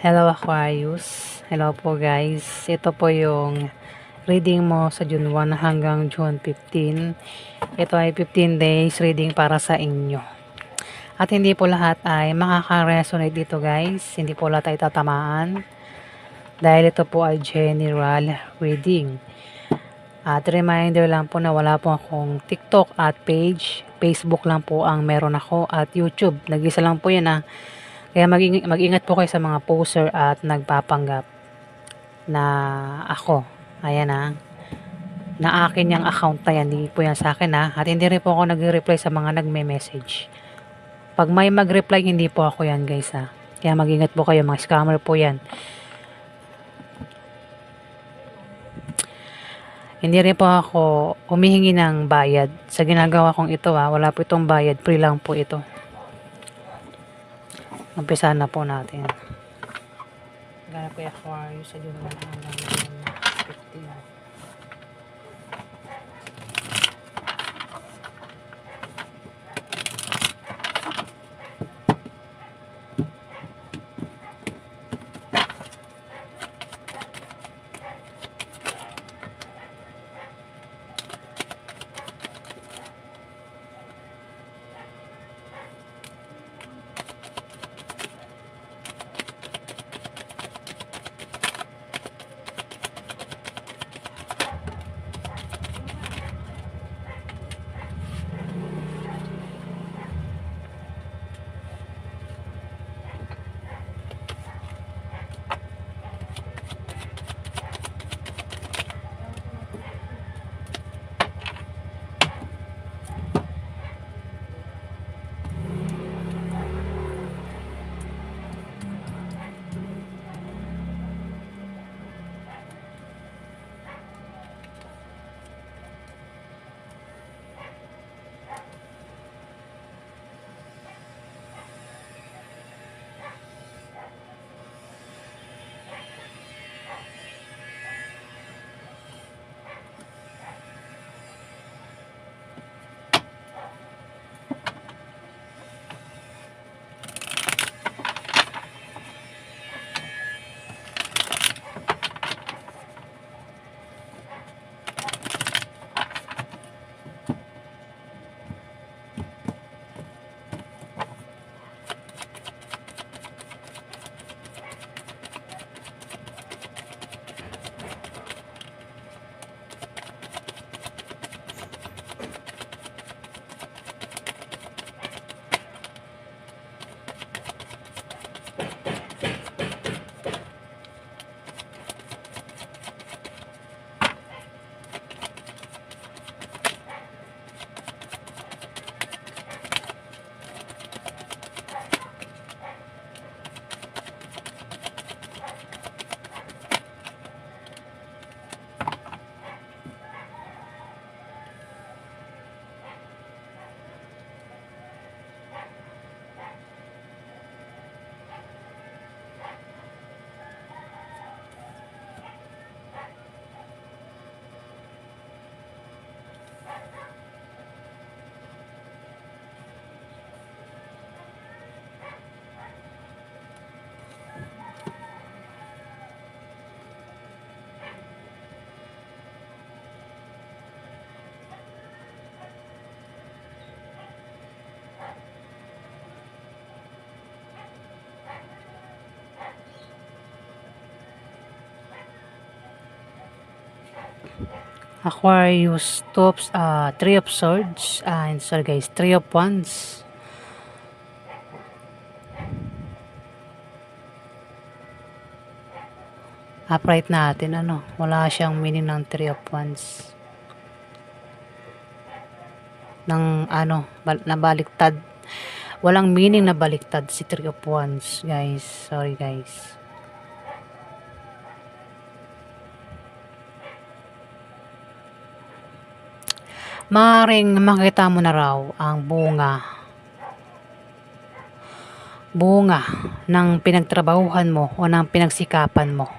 Hello Aquarius. Hello po guys. Ito po yung reading mo sa June 1 hanggang June 15. Ito ay 15 days reading para sa inyo. At hindi po lahat ay makaka-resonate dito guys. Hindi po lahat ay tatamaan. Dahil ito po ay general reading. At reminder lang po na wala po akong TikTok at page. Facebook lang po ang meron ako at YouTube. Nag-isa lang po yan Kaya mag-ingat po kayo sa mga poster at nagpapanggap na ako. Ayan na akin yung account na yan. Hindi po yan sa akin At hindi rin po ako nagre-reply sa mga nagme-message. Pag may mag-reply, hindi po ako yan guys Kaya mag-ingat po kayo, mga scammer po yan. Hindi rin po ako humihingi ng bayad. Sa ginagawa kong ito wala po itong bayad. Free lang po ito. Umpisa na po natin. Ganap kay Aquarius sa June 1 hanggang June 15. Aquarius tops, Three of Swords, and sorry guys, Three of Wands. Upright natin, wala siyang meaning ng Three of Wands. Nabaliktad. Walang meaning na baliktad si Three of Wands, guys. Sorry guys. Maaaring makita mo na raw ang bunga ng pinagtrabahuhan mo o ng pinagsikapan mo.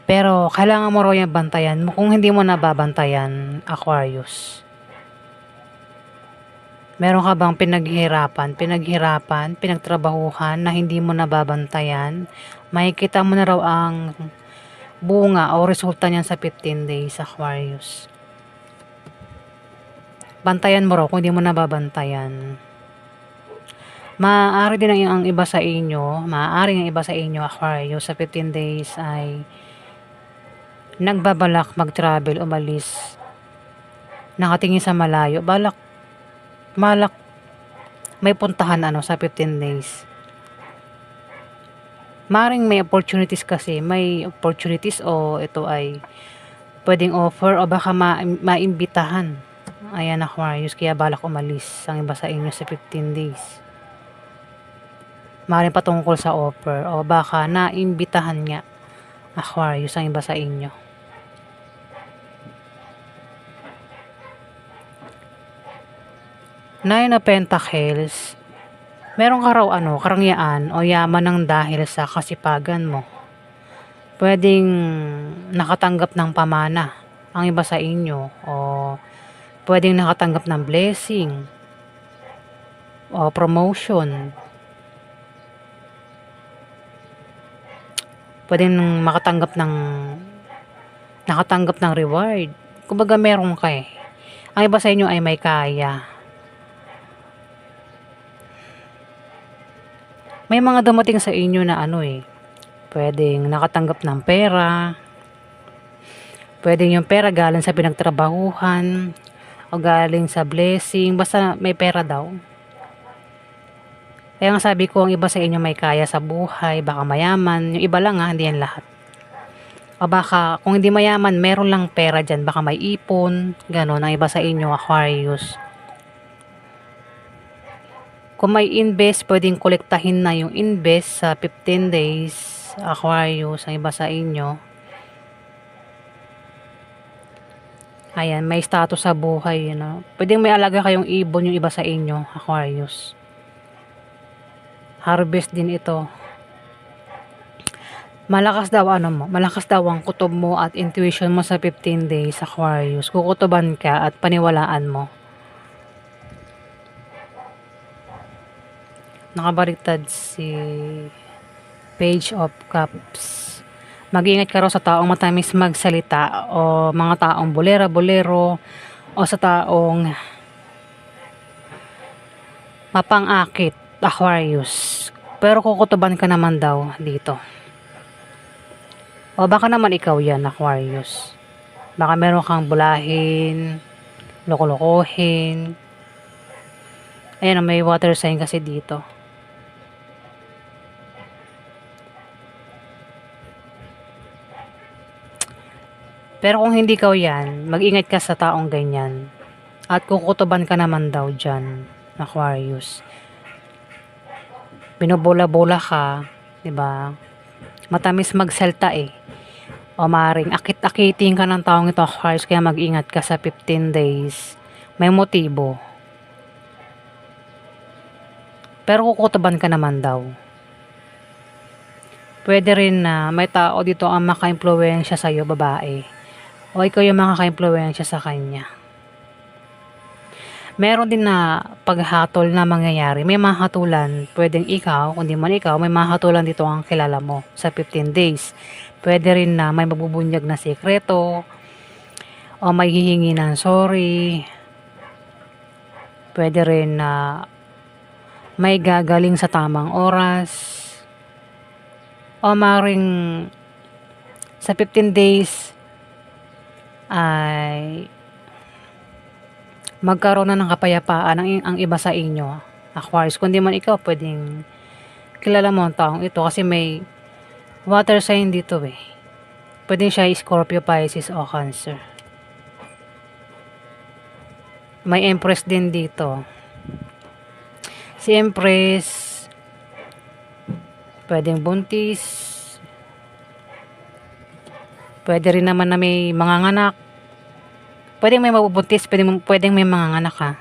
Pero kailangan mo raw yung bantayan mo. Kung hindi mo nababantayan, Aquarius, Meron ka bang pinagtrabahuhan na hindi mo nababantayan? Makikita mo na raw ang bunga o resulta niyan sa 15 days, Aquarius. Bantayan mo raw kung hindi mo nababantayan. Maaari din ang iba sa inyo, Aquarius, sa 15 days ay nagbabalak mag-travel, umalis, nakatingin sa malayo, malak may puntahan sa 15 days. Maring may opportunities o ito ay pwedeng offer o baka maimbitahan. Ayan, Aquarius, kaya balak umalis ang iba sa inyo sa 15 days. Maring patungkol sa offer o baka naimbitahan nga, Aquarius, ang iba sa inyo. Nine of Pentacles, meron ka raw karangyaan o yaman ng dahil sa kasipagan mo. Pwedeng nakatanggap ng pamana ang iba sa inyo o pwedeng nakatanggap ng blessing o promotion. Pwedeng nakatanggap ng reward. Kumbaga meron ka eh. Ang iba sa inyo ay may kaya. May mga dumating sa inyo na pwedeng nakatanggap ng pera. Pwedeng yung pera galing sa pinagtrabahuhan o galing sa blessing. Basta may pera daw. Kaya nga sabi ko, ang iba sa inyo may kaya sa buhay, baka mayaman. Yung iba lang hindi yan lahat. O baka, kung hindi mayaman, meron lang pera dyan. Baka may ipon, gano'n. Ang iba sa inyo, Aquarius. Kung may invest, pwedeng kolektahin na yung invest sa 15 days, Aquarius, ang iba sa inyo. Ayan, may status sa buhay, Pwedeng may alaga kayong ibon yung iba sa inyo, Aquarius. Harvest din ito. Malakas daw ang kutob mo at intuition mo sa 15 days, Aquarius. Kukutuban ka at paniwalaan mo. Nakabaliktad si Page of Cups. Mag-ingat ka raw sa taong matamis magsalita o mga taong bolero o sa taong mapang-akit, Aquarius. Pero kukutuban ka naman daw dito. O baka naman ikaw yan, Aquarius. Baka meron kang bulahin, loko-lokohin. Ayan, may water sign kasi dito. Pero kung hindi ka yan, mag-ingat ka sa taong ganyan. At kukutuban ka naman daw dyan, Aquarius. Binobola-bola ka, 'di ba? Matamis magsalta eh. O maring akit-akitin ka ng taong ito, Aquarius, kaya mag-ingat ka sa 15 days. May motibo. Pero kukutuban ka naman daw. Pwede rin na may tao dito ang maka-impluwensya sa'yo, babae. O ikaw yung makaka-impluwensya sa kanya. Meron din na paghatol na mangyayari. May mahatulan. Pwedeng ikaw, kundi man ikaw, may mahatulan dito ang kilala mo sa 15 days. Pwede rin na may mabubunyag na sekreto o may hihingi ng sorry. Pwede rin na may gagaling sa tamang oras. O maring sa 15 days ay magkaroon na ng kapayapaan ang iba sa inyo, Aquarius. Kung di man ikaw, pwedeng kilala mo ang taong ito kasi may water sign dito eh. Pwedeng siya Scorpio, Pisces o Cancer. May Empress din dito. Si Empress, pwedeng buntis. Pwede rin naman na may manganganak. Pwedeng may mabubuntis, pwedeng may manganganak ha.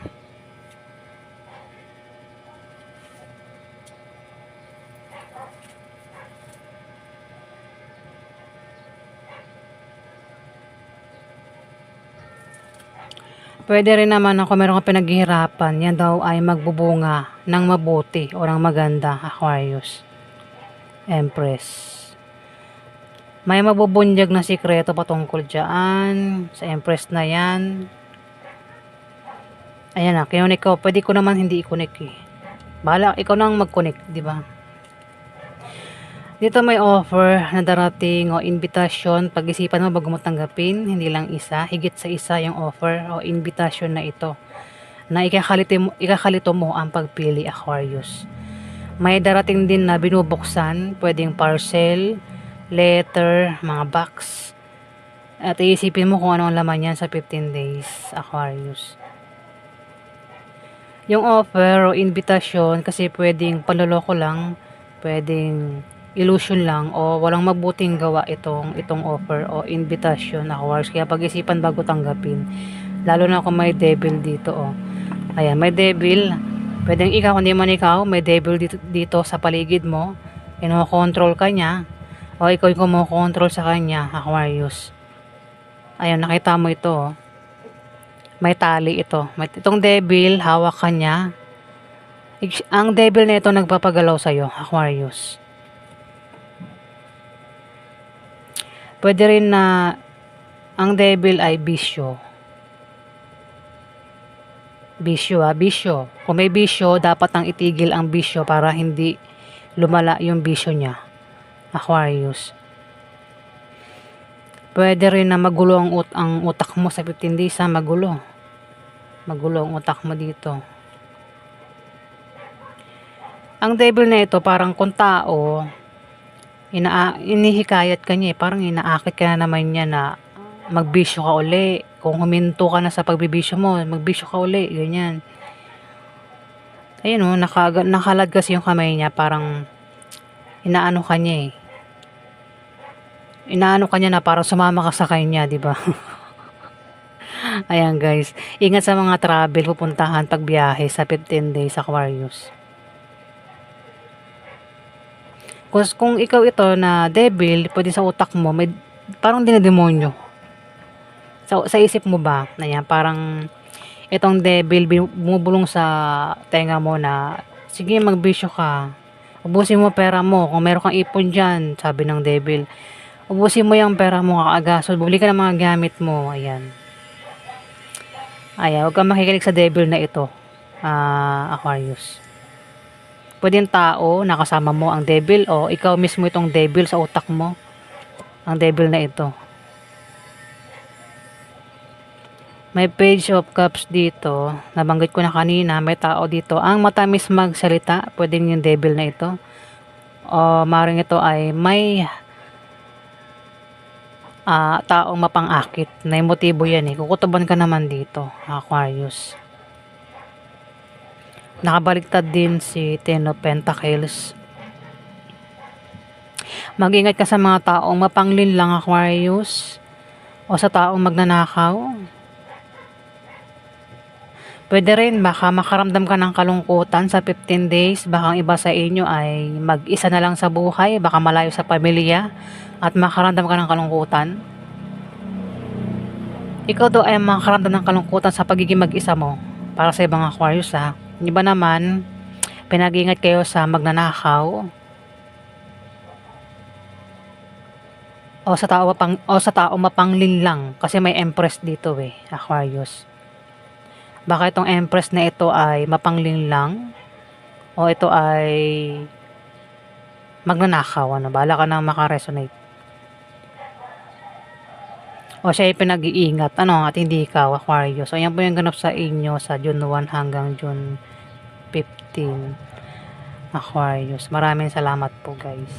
Pwede rin naman na kung meron kang pinaghihirapan, yan daw ay magbubunga ng mabuti o ng maganda, Aquarius. Empress. May mabubunyag na sikreto patungkol dyan sa Empress na yan. Ayan na, kinunik ko. Pwede ko naman hindi i-connect eh. Bahala, ikaw nang mag-connect, di ba? Dito may offer na darating o invitation. Pag-isipan mo bago mo tanggapin, hindi lang isa, higit sa isa yung offer o invitation na ito. Na ikakalito mo ang pagpili, Aquarius. May darating din na binubuksan, pwedeng parcel, letter, mga box. At iisipin mo kung ano ang laman yan sa 15 days, Aquarius. Yung offer o invitation, kasi pwedeng panloloko lang, pwedeng illusion lang, o walang mabuting gawa itong offer o invitation, Aquarius. Kaya pag-isipan bago tanggapin. Lalo na kung may devil dito, oh. Ayan, may devil. Pwedeng ikaw, hindi man ikaw, may devil dito sa paligid mo. Ino-control ka niya. O ikaw yung kumokontrol sa kanya, Aquarius. Ayan, nakita mo ito, oh. May tali ito. Itong devil, hawak ka niya. Ang devil na ito nagpapagalaw sa'yo, Aquarius. Pwede rin na ang devil ay bisyo. Bisyo. Kung may bisyo, dapat ang itigil ang bisyo para hindi lumala yung bisyo niya, Aquarius. Pwede rin na magulo ang utak mo sa 15 days, ha? Magulo ang utak mo dito. Ang devil na ito, parang kung tao, inihikayat ka niya, parang inaakit ka na naman niya na magbisyo ka uli. Kung huminto ka na sa pagbibisyo mo, magbisyo ka uli, ganyan. Ayun, oh, nakalad kasi yung kamay niya, parang inaano ka niya eh. Inaano ka niya na parang sumama ka sa kanya, di ba? Ayan guys, ingat sa mga travel, pupuntahan, pagbiyahe sa 15 days, Aquarius. Kung ikaw ito na devil, pwede sa utak mo, may parang dinademonyo. Sa isip mo ba, na yan, parang itong devil bumubulong sa tenga mo na, sige magbisyo ka, ubusin mo pera mo, kung meron kang ipon dyan, sabi ng devil, ubusin mo yung pera mo, kakagasol, bumili ka ng mga gamit mo, ayan. Huwag kang makikinig sa devil na ito, Aquarius. Pwedeng tao, nakasama mo ang devil, o ikaw mismo itong devil sa utak mo, ang devil na ito. May page of cups dito, nabanggit ko na kanina, may tao dito, ang matamis magsalita, pwedeng yung devil na ito, o maring ito ay may taong mapang-akit, na motibo yan eh, kukutuban ka naman dito, Aquarius. Nakabaliktad din si Ten of Pentacles. Mag-ingat ka sa mga taong mapanglinlang, Aquarius, o sa taong magnanakaw. Pwede rin, baka makaramdam ka ng kalungkutan sa 15 days, baka ang iba sa inyo ay mag-isa na lang sa buhay, baka malayo sa pamilya, at makaramdam ka ng kalungkutan. Ikaw daw ay makaramdam ng kalungkutan sa pagiging mag-isa mo, para sa ibang Aquarius, ha. Iba naman, pinag-ingat kayo sa magnanakaw, o sa tao mapanglinlang, kasi may Empress dito eh, Aquarius. Baka itong Empress na ito ay mapanglinlang, o ito ay magnanakaw, ano, bahala ka na makaresonate. O siya ay pinag-iingat, ano, at hindi ikaw, Aquarius. So yan po yung ganap sa inyo sa June 1 hanggang June 15, Aquarius. Maraming salamat po guys.